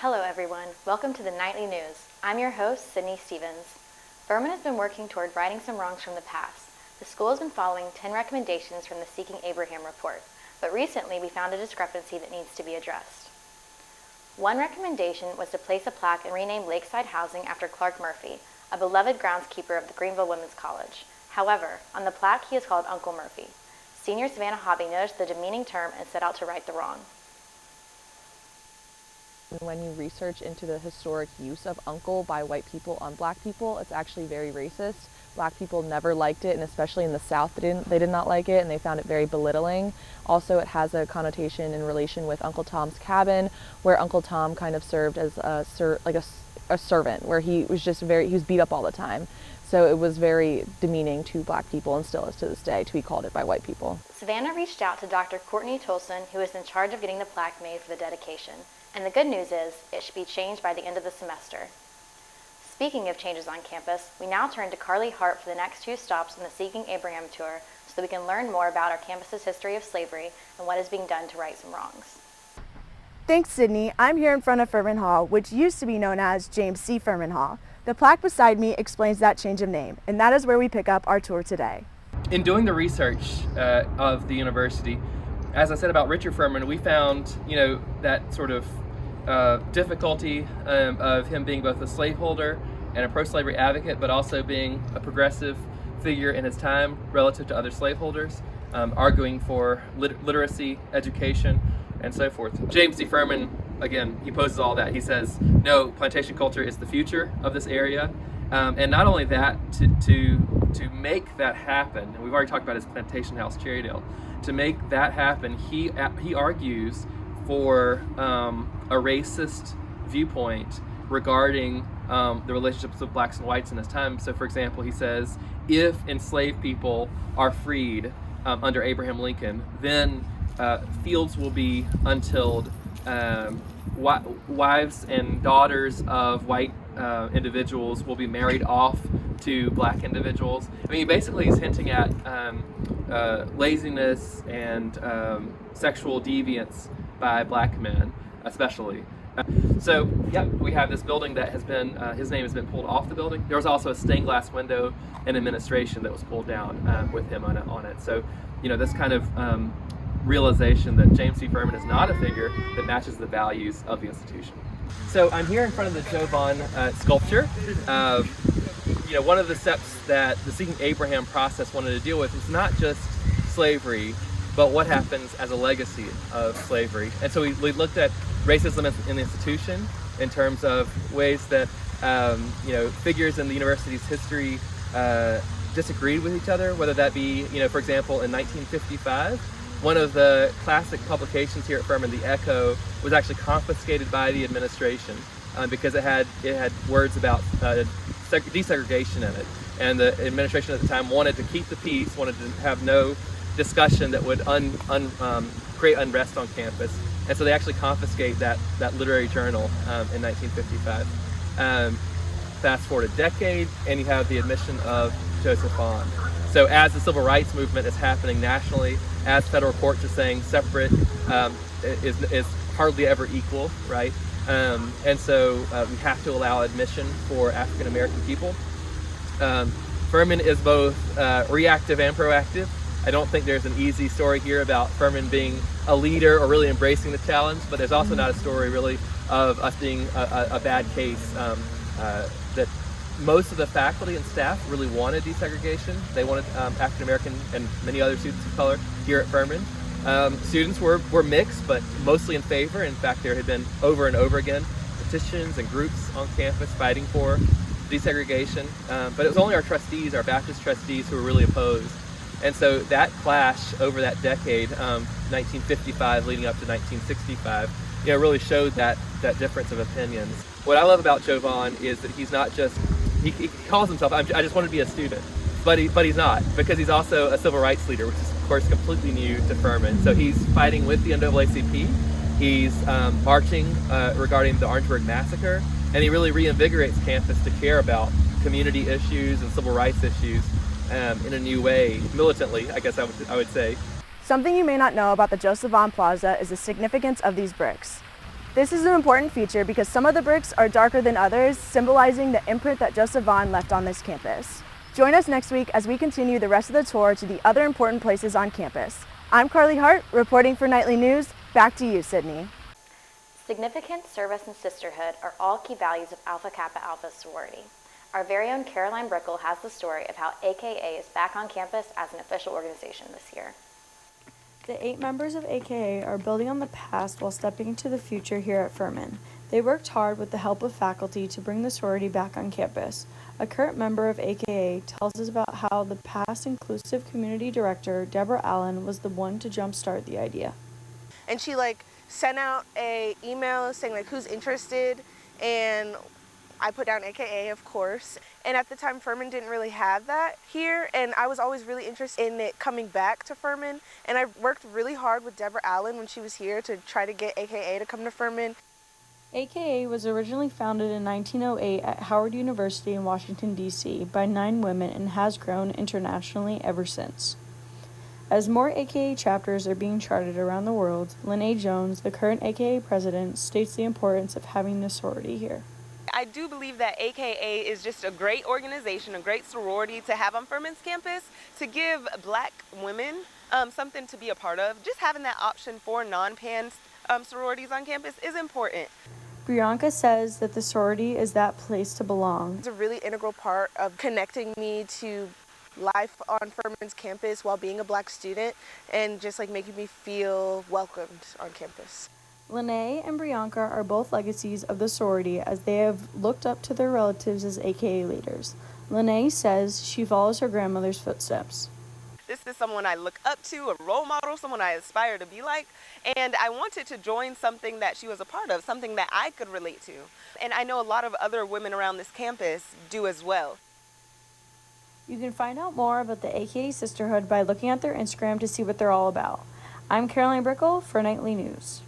Hello everyone, welcome to the Nightly News. I'm your host, Sydney Stevens. Furman has been working toward righting some wrongs from the past. The school has been following 10 recommendations from the Seeking Abraham report, but recently we found a discrepancy that needs to be addressed. One recommendation was to place a plaque and rename Lakeside Housing after Clark Murphy, a beloved groundskeeper of the Greenville Women's College. However, on the plaque he is called Uncle Murphy. Senior Savannah Hobby noticed the demeaning term and set out to right the wrong. When you research into the historic use of uncle by white people on black people, it's actually very racist. Black people never liked it, and especially in the South, they did not like it, and they found it very belittling. Also, it has a connotation in relation with Uncle Tom's Cabin, where Uncle Tom kind of served as a servant, where he was beat up all the time. So it was very demeaning to black people, and still is to this day, to be called it by white people. Savannah reached out to Dr. Courtney Tolson, who is in charge of getting the plaque made for the dedication. And the good news is, it should be changed by the end of the semester. Speaking of changes on campus, we now turn to Carly Hart for the next 2 stops on the Seeking Abraham tour so that we can learn more about our campus's history of slavery and what is being done to right some wrongs. Thanks, Sydney. I'm here in front of Furman Hall, which used to be known as James C. Furman Hall. The plaque beside me explains that change of name, and that is where we pick up our tour today. In doing the research of the university, as I said about Richard Furman, we found, that sort of difficulty of him being both a slaveholder and a pro-slavery advocate, but also being a progressive figure in his time relative to other slaveholders, arguing for literacy, education, and so forth. James C. Furman, again, he poses all that. He says, no, plantation culture is the future of this area. And not only that, to make that happen, and we've already talked about his plantation house, Cherrydale, to make that happen, he argues for a racist viewpoint regarding the relationships of blacks and whites in his time. So, for example, he says, if enslaved people are freed under Abraham Lincoln, then fields will be untilled. Wives and daughters of white individuals will be married off to black individuals. I mean, basically he's hinting at laziness and sexual deviance by black men, especially. So, we have this building that has been, his name has been pulled off the building. There was also a stained glass window in administration that was pulled down with him on it. So, this kind of realization that James C. Furman is not a figure that matches the values of the institution. So I'm here in front of the Jovan sculpture. One of the steps that the Seeking Abraham process wanted to deal with is not just slavery, but what happens as a legacy of slavery. And so we looked at racism in the institution in terms of ways that figures in the university's history disagreed with each other, whether that be, for example, in 1955, one of the classic publications here at Furman, the Echo, was actually confiscated by the administration because it had words about desegregation in it. And the administration at the time wanted to keep the peace, wanted to have no discussion that would create unrest on campus. And so they actually confiscate that literary journal in 1955. Fast forward a decade, and you have the admission of Joseph Vaughn. So as the civil rights movement is happening nationally, as federal courts are saying separate is hardly ever equal, right? And so we have to allow admission for African American people. Furman is both reactive and proactive. I don't think there's an easy story here about Furman being a leader or really embracing the challenge, but there's also not a story really of us being a bad case. That most of the faculty and staff really wanted desegregation. They wanted African American and many other students of color here at Furman. Students were mixed, but mostly in favor. In fact, there had been over and over again petitions and groups on campus fighting for desegregation. But it was only our trustees, our Baptist trustees, who were really opposed. And so that clash over that decade, 1955 leading up to 1965, really showed that difference of opinions. What I love about Jovan is that he's not just, he calls himself, I just want to be a student, but he's not, because he's also a civil rights leader, which is of course completely new to Furman. So he's fighting with the NAACP, he's marching regarding the Orangeburg massacre, and he really reinvigorates campus to care about community issues and civil rights issues in a new way, militantly, I guess I would say. Something you may not know about the Joseph Vaughn Plaza is the significance of these bricks. This is an important feature because some of the bricks are darker than others, symbolizing the imprint that Joseph Vaughn left on this campus. Join us next week as we continue the rest of the tour to the other important places on campus. I'm Carly Hart, reporting for Nightly News. Back to you, Sydney. Significance, service, and sisterhood are all key values of Alpha Kappa Alpha sorority. Our very own Caroline Brickle has the story of how AKA is back on campus as an official organization this year. The 8 members of AKA are building on the past while stepping into the future here at Furman. They worked hard with the help of faculty to bring the sorority back on campus. A current member of AKA tells us about how the past inclusive community director, Deborah Allen, was the one to jumpstart the idea. And she sent out a email saying who's interested, and I put down AKA, of course. And at the time, Furman didn't really have that here, and I was always really interested in it coming back to Furman. And I worked really hard with Deborah Allen when she was here to try to get AKA to come to Furman. AKA was originally founded in 1908 at Howard University in Washington, D.C. by 9 women and has grown internationally ever since. As more AKA chapters are being charted around the world, Lene Jones, the current AKA president, states the importance of having the sorority here. I do believe that AKA is just a great organization, a great sorority to have on Furman's campus to give black women something to be a part of. Just having that option for non-pan sororities on campus is important. Bianca says that the sorority is that place to belong. It's a really integral part of connecting me to life on Furman's campus while being a black student, and just making me feel welcomed on campus. Lene and Bianca are both legacies of the sorority as they have looked up to their relatives as AKA leaders. Lene says she follows her grandmother's footsteps. This is someone I look up to, a role model, someone I aspire to be like, and I wanted to join something that she was a part of, something that I could relate to. And I know a lot of other women around this campus do as well. You can find out more about the AKA Sisterhood by looking at their Instagram to see what they're all about. I'm Caroline Brickle for Nightly News.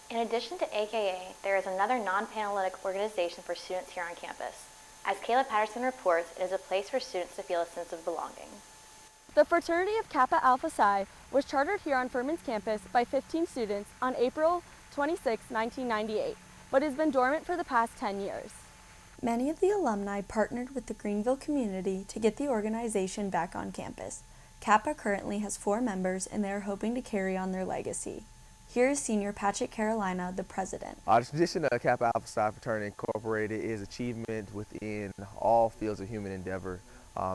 In addition to AKA, there is another non-panhellenic organization for students here on campus. As Kayla Patterson reports, it is a place for students to feel a sense of belonging. The fraternity of Kappa Alpha Psi was chartered here on Furman's campus by 15 students on April 26, 1998, but has been dormant for the past 10 years. Many of the alumni partnered with the Greenville community to get the organization back on campus. Kappa currently has 4 members, and they are hoping to carry on their legacy. Here is Senior Patrick Carolina, the president. The tradition of Kappa Alpha Psi Fraternity Incorporated is achievement within all fields of human endeavor.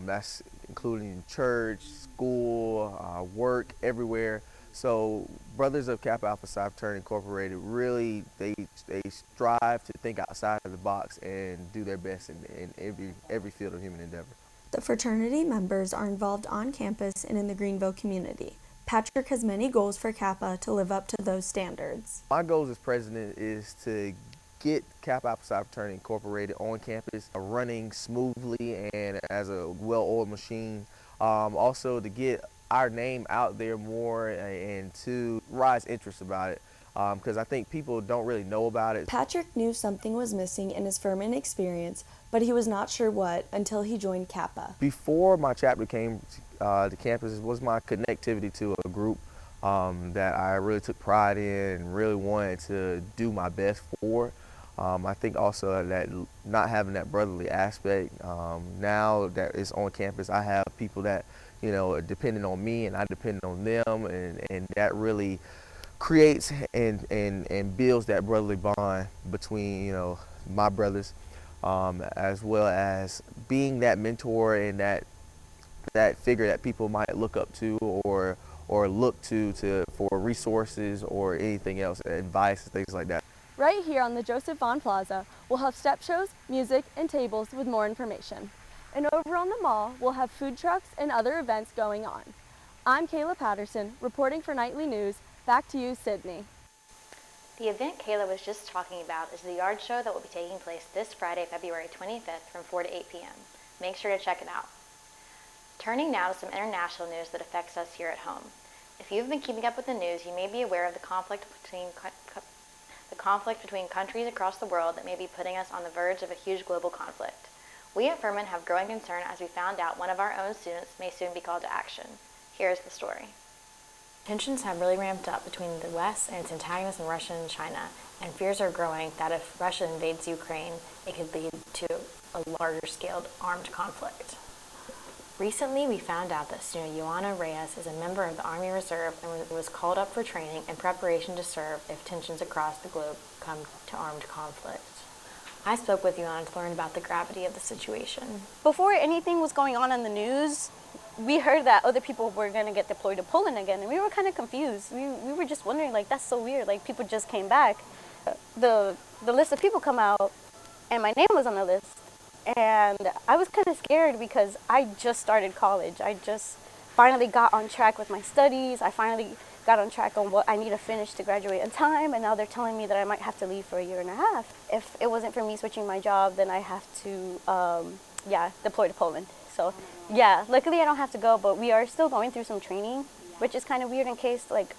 That's including church, school, work, everywhere. So Brothers of Kappa Alpha Psi Fraternity Incorporated really, they strive to think outside of the box and do their best in every field of human endeavor. The fraternity members are involved on campus and in the Greenville community. Patrick has many goals for Kappa to live up to those standards. My goals as president is to get Kappa Alpha Psi Fraternity Incorporated on campus running smoothly and as a well-oiled machine. Also to get our name out there more and to rise interest about it, because I think people don't really know about it. Patrick knew something was missing in his Furman experience, but he was not sure what until he joined Kappa. Before my chapter came to campus, it was my connectivity to a group that I really took pride in and really wanted to do my best for. I think also that not having that brotherly aspect, now that it's on campus, I have people that, are depending on me and I depend on them, and that really creates and builds that brotherly bond between, my brothers, as well as being that mentor and that figure that people might look up to or look to for resources or anything else, advice, things like that. Right here on the Joseph Vaughn Plaza, we'll have step shows, music, and tables with more information. And over on the mall, we'll have food trucks and other events going on. I'm Kayla Patterson, reporting for Nightly News. Back to you, Sydney. The event Kayla was just talking about is the yard show that will be taking place this Friday, February 25th from 4 to 8 p.m. Make sure to check it out. Turning now to some international news that affects us here at home. If you've been keeping up with the news, you may be aware of the conflict between countries across the world that may be putting us on the verge of a huge global conflict. We at Furman have growing concern as we found out one of our own students may soon be called to action. Here's the story. Tensions have really ramped up between the West and its antagonists in Russia and China, and fears are growing that if Russia invades Ukraine, it could lead to a larger-scaled armed conflict. Recently, we found out that student Joanna Reyes is a member of the Army Reserve and was called up for training in preparation to serve if tensions across the globe come to armed conflict. I spoke with Joanna to learn about the gravity of the situation. Before anything was going on in the news, we heard that other people were going to get deployed to Poland again, and we were kind of confused. We were just wondering, like, that's so weird, like, people just came back. The list of people come out, and my name was on the list, and I was kind of scared because I just started college. I just finally got on track with my studies. I finally got on track on what I need to finish to graduate in time, and now they're telling me that I might have to leave for a year and a half. If it wasn't for me switching my job, then I have to, deploy to Poland. So, yeah, luckily I don't have to go, but we are still going through some training, which is kind of weird in case, like,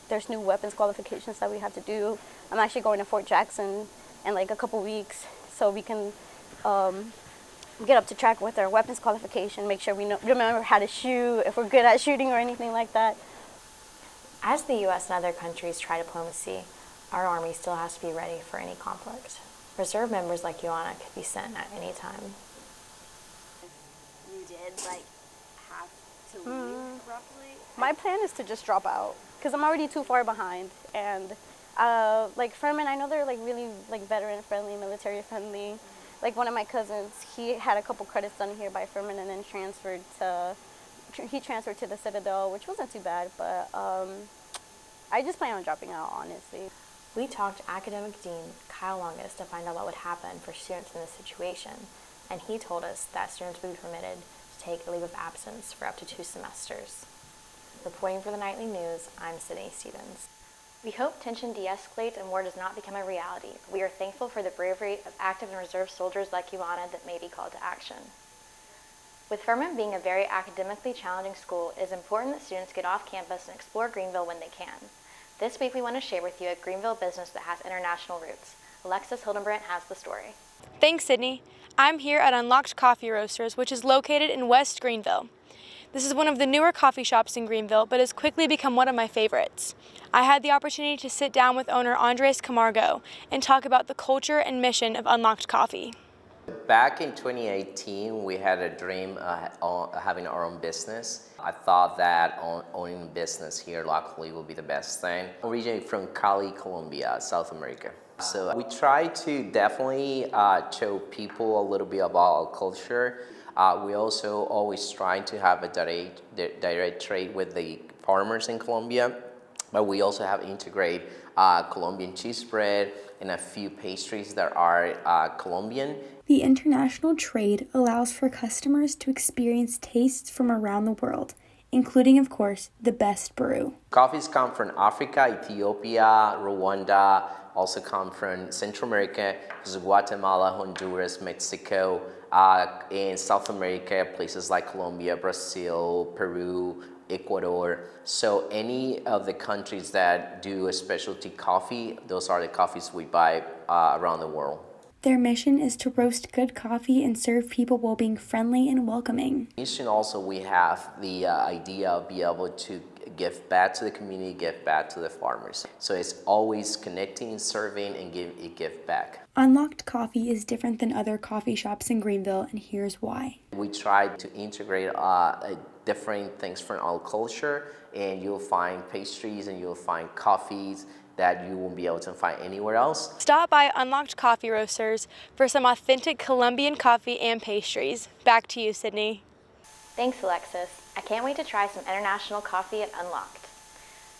there's new weapons qualifications that we have to do. I'm actually going to Fort Jackson in, like, a couple weeks, so we can get up to track with our weapons qualification, make sure we remember how to shoot, if we're good at shooting or anything like that. As the U.S. and other countries try diplomacy, our Army still has to be ready for any conflict. Reserve members like Joanna could be sent at any time. You did, like, have to leave, roughly? My plan is to just drop out, because I'm already too far behind, and like Furman, I know they're like really like veteran friendly, military friendly. Like one of my cousins, he had a couple credits done here by Furman and then transferred to the Citadel, which wasn't too bad, but I just plan on dropping out, honestly. We talked to academic dean Kyle Longus to find out what would happen for students in this situation, and he told us that students would be permitted to take a leave of absence for up to 2 semesters. Reporting for the Nightly News, I'm Sydney Stevens. We hope tension de-escalates and war does not become a reality. We are thankful for the bravery of active and reserve soldiers like Joanna that may be called to action. With Furman being a very academically challenging school, it is important that students get off campus and explore Greenville when they can. This week we want to share with you a Greenville business that has international roots. Alexis Hildenbrandt has the story. Thanks, Sydney. I'm here at Unlocked Coffee Roasters, which is located in West Greenville. This is one of the newer coffee shops in Greenville, but has quickly become one of my favorites. I had the opportunity to sit down with owner Andres Camargo and talk about the culture and mission of Unlocked Coffee. Back in 2018, we had a dream of having our own business. I thought that owning a business here locally would be the best thing. Originally from Cali, Colombia, South America. So we try to definitely show people a little bit about our culture. We also always try to have a direct trade with the farmers in Colombia, but we also have integrate Colombian cheese bread and a few pastries that are Colombian. The international trade allows for customers to experience tastes from around the world, including, of course, the best brew. Coffees come from Africa, Ethiopia, Rwanda, also come from Central America, Guatemala, Honduras, Mexico, in South America, places like Colombia, Brazil, Peru, Ecuador. So any of the countries that do a specialty coffee, those are the coffees we buy around the world. Their mission is to roast good coffee and serve people while being friendly and welcoming. Mission also, we have the idea of being able to give back to the community, give back to the farmers. So it's always connecting, serving, and give back. Unlocked Coffee is different than other coffee shops in Greenville, and here's why. We try to integrate different things from our culture, and you'll find pastries and you'll find coffees that you won't be able to find anywhere else. Stop by Unlocked Coffee Roasters for some authentic Colombian coffee and pastries. Back to you, Sydney. Thanks, Alexis. I can't wait to try some international coffee at Unlocked.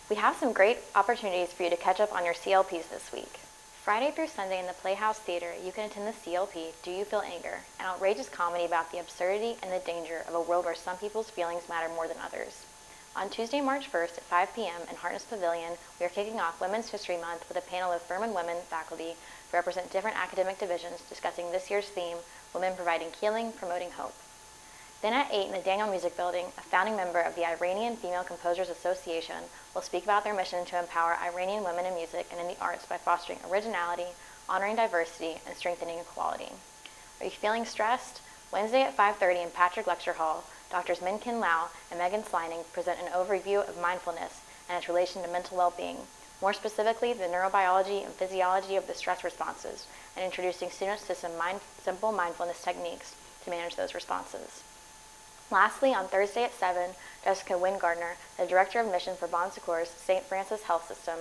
We have some great opportunities for you to catch up on your CLPs this week. Friday through Sunday in the Playhouse Theater, you can attend the CLP, Do You Feel Anger? An outrageous comedy about the absurdity and the danger of a world where some people's feelings matter more than others. On Tuesday, March 1st at 5 p.m. in Hartnett's Pavilion, we are kicking off Women's History Month with a panel of Furman women faculty who represent different academic divisions discussing this year's theme, Women Providing Healing, Promoting Hope. Then at 8 in the Daniel Music Building, a founding member of the Iranian Female Composers Association will speak about their mission to empower Iranian women in music and in the arts by fostering originality, honoring diversity, and strengthening equality. Are you feeling stressed? Wednesday at 5:30 in Patrick Lecture Hall, Drs. Min Kin Lau and Megan Slining present an overview of mindfulness and its relation to mental well-being, more specifically the neurobiology and physiology of the stress responses, and introducing students to some simple mindfulness techniques to manage those responses. Lastly, on Thursday at 7, Jessica Wingardner, the Director of Mission for Bon Secours St. Francis Health System,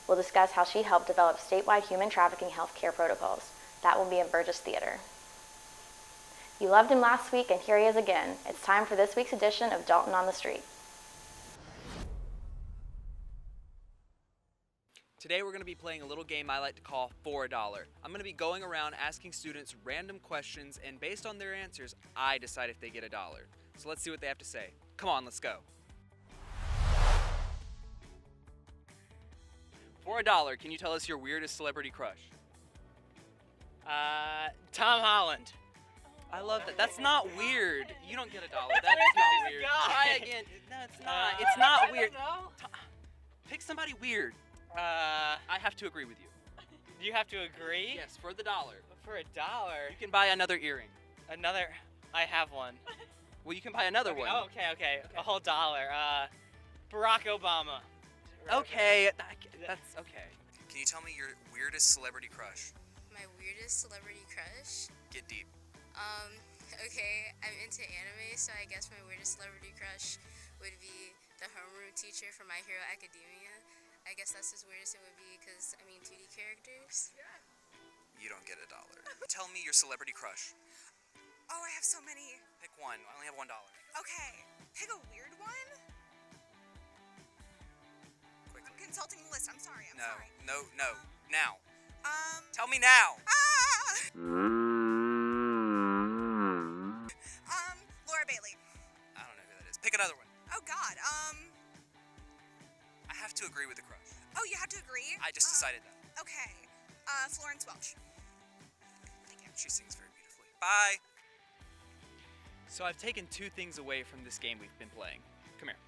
will discuss how she helped develop statewide human trafficking health care protocols. That will be in Burgess Theater. You loved him last week, and here he is again. It's time for this week's edition of Dalton on the Street. Today we're going to be playing a little game I like to call For a Dollar. I'm going to be going around asking students random questions, and based on their answers, I decide if they get $1. So let's see what they have to say. Come on, let's go. For $1, can you tell us your weirdest celebrity crush? Tom Holland. I love that. That's not weird. You don't get $1. That's not weird. Try again. No, it's not. It's not weird. Pick somebody weird. I have to agree with you. You have to agree? Yes, for $1. For $1? You can buy another earring. Another? I have one. Well, you can buy another one. Oh, okay. A whole $1. Barack Obama. Okay, that's okay. Can you tell me your weirdest celebrity crush? My weirdest celebrity crush? Get deep. Okay, I'm into anime, so I guess my weirdest celebrity crush would be the homeroom teacher from My Hero Academia. I guess that's as weird as it would be because, 2D characters. You don't get $1. Tell me your celebrity crush. Oh, I have so many. Pick one. I only have $1. Okay, pick a weird one? Quickly. I'm consulting the list. I'm sorry. No. Now. Tell me now. Laura Bailey. I don't know who that is. Pick another one. Oh, God. I have to agree with the crush. Oh, you have to agree? I just decided that. Okay. Florence Welch. Thank you. She sings very beautifully. Bye. So I've taken two things away from this game we've been playing. Come here.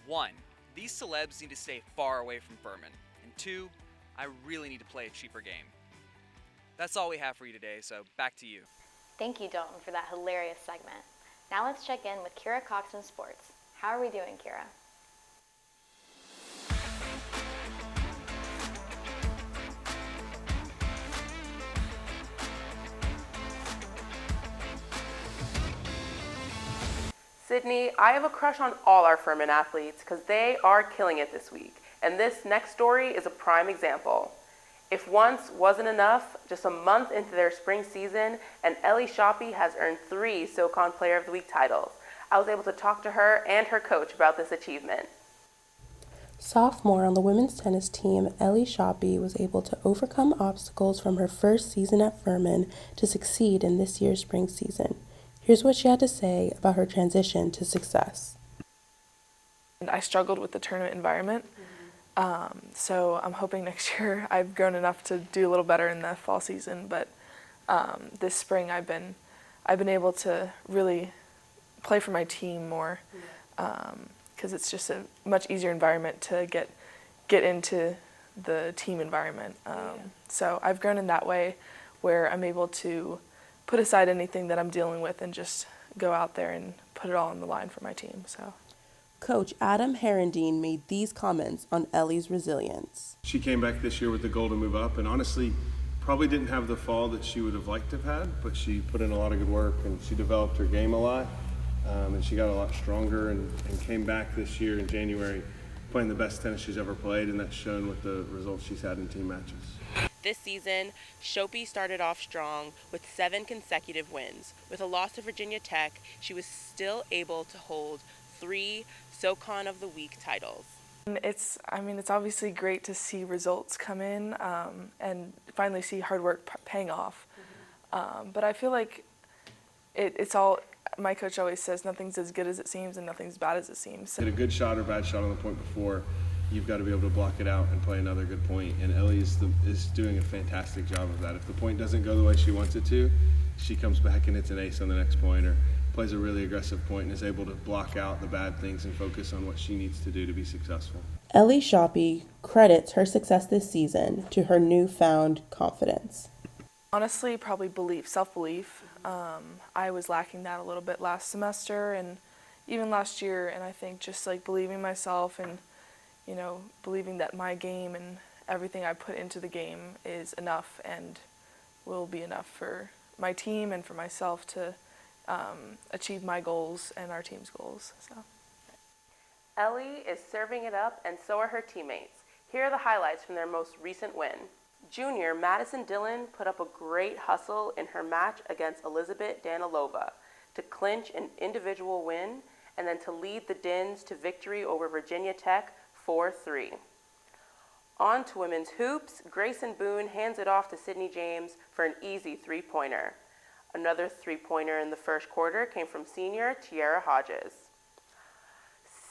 One, these celebs need to stay far away from Furman. And two, I really need to play a cheaper game. That's all we have for you today, so back to you. Thank you, Dalton, for that hilarious segment. Now let's check in with Kyra Cox in sports. How are we doing, Kyra? Sydney, I have a crush on all our Furman athletes because they are killing it this week. And this next story is a prime example. If once wasn't enough, just a month into their spring season, and Ellie Shoppy has earned 3 SoCon Player of the Week titles. I was able to talk to her and her coach about this achievement. Sophomore on the women's tennis team, Ellie Shoppy was able to overcome obstacles from her first season at Furman to succeed in this year's spring season. Here's what she had to say about her transition to success. I struggled with the tournament environment, so I'm hoping next year I've grown enough to do a little better in the fall season. But this spring I've been able to really play for my team more, because it's just a much easier environment to get into the team environment. So I've grown in that way, where I'm able to put aside anything that I'm dealing with and just go out there and put it all on the line for my team. So, Coach Adam Herendine made these comments on Ellie's resilience. She came back this year with the goal to move up, and honestly, probably didn't have the fall that she would have liked to have had, but she put in a lot of good work and she developed her game a lot, and she got a lot stronger and came back this year in January playing the best tennis she's ever played, and that's shown with the results she's had in team matches. This season, Shoppy started off strong with 7 consecutive wins. With a loss to Virginia Tech, she was still able to hold 3 SoCon of the Week titles. It's obviously great to see results come in and finally see hard work paying off. But I feel like it's all, my coach always says, nothing's as good as it seems and nothing's bad as it seems. Hit a good shot or bad shot on the point before, you've got to be able to block it out and play another good point. And Ellie is doing a fantastic job of that. If the point doesn't go the way she wants it to, she comes back and hits an ace on the next point, or plays a really aggressive point and is able to block out the bad things and focus on what she needs to do to be successful. Ellie Shoppy credits her success this season to her newfound confidence. Honestly, probably self-belief. I was lacking that a little bit last semester and even last year, and I think just like believing myself and believing that my game and everything I put into the game is enough and will be enough for my team and for myself to achieve my goals and our team's goals. So. Ellie is serving it up, and so are her teammates. Here are the highlights from their most recent win. Junior Madison Dillon put up a great hustle in her match against Elizabeth Danilova to clinch an individual win and then to lead the Dins to victory over Virginia Tech 4-3. On to women's hoops, Grayson Boone hands it off to Sydney James for an easy three-pointer. Another three-pointer in the first quarter came from senior Tiara Hodges.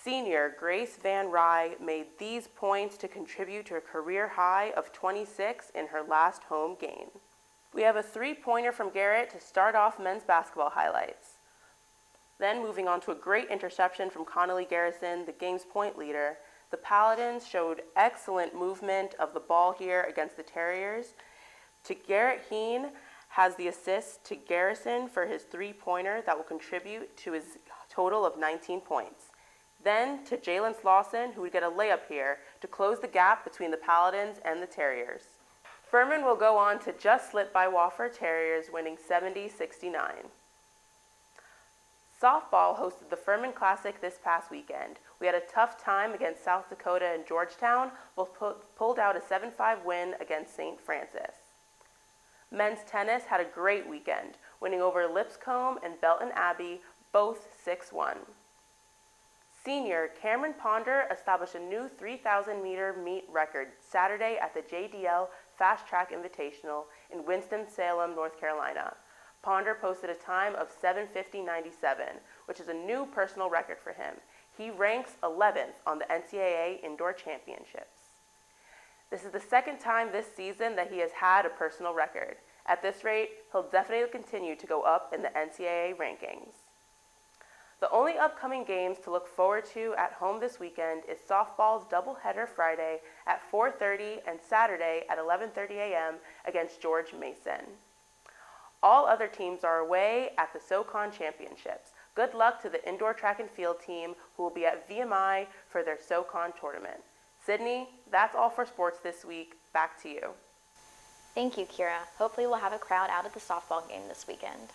Senior Grace Van Rye made these points to contribute to a career high of 26 in her last home game. We have a three-pointer from Garrett to start off men's basketball highlights. Then moving on to a great interception from Connolly Garrison, the game's point leader, the Paladins showed excellent movement of the ball here against the Terriers. To Garrett Heen has the assist to Garrison for his three-pointer that will contribute to his total of 19 points. Then to Jalen Slauson, who would get a layup here to close the gap between the Paladins and the Terriers. Furman will go on to just slip by Wofford Terriers, winning 70-69. Softball hosted the Furman Classic this past weekend. We had a tough time against South Dakota and Georgetown, but pulled out a 7-5 win against St. Francis. Men's tennis had a great weekend, winning over Lipscomb and Belton Abbey, both 6-1. Senior Cameron Ponder established a new 3,000-meter meet record Saturday at the JDL Fast Track Invitational in Winston-Salem, North Carolina. Ponder posted a time of 7:50.97, which is a new personal record for him. He ranks 11th on the NCAA Indoor Championships. This is the second time this season that he has had a personal record. At this rate, he'll definitely continue to go up in the NCAA rankings. The only upcoming games to look forward to at home this weekend is softball's doubleheader Friday at 4:30 and Saturday at 11:30 a.m. against George Mason. All other teams are away at the SoCon Championships. Good luck to the indoor track and field team who will be at VMI for their SoCon tournament. Sydney, that's all for sports this week. Back to you. Thank you, Kyra. Hopefully we'll have a crowd out at the softball game this weekend.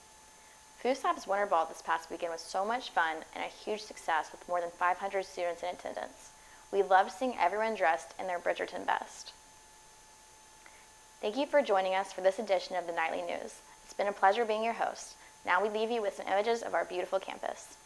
FUSAP's Winter Ball this past weekend was so much fun and a huge success with more than 500 students in attendance. We loved seeing everyone dressed in their Bridgerton best. Thank you for joining us for this edition of the Nightly News. It's been a pleasure being your host. Now we leave you with some images of our beautiful campus.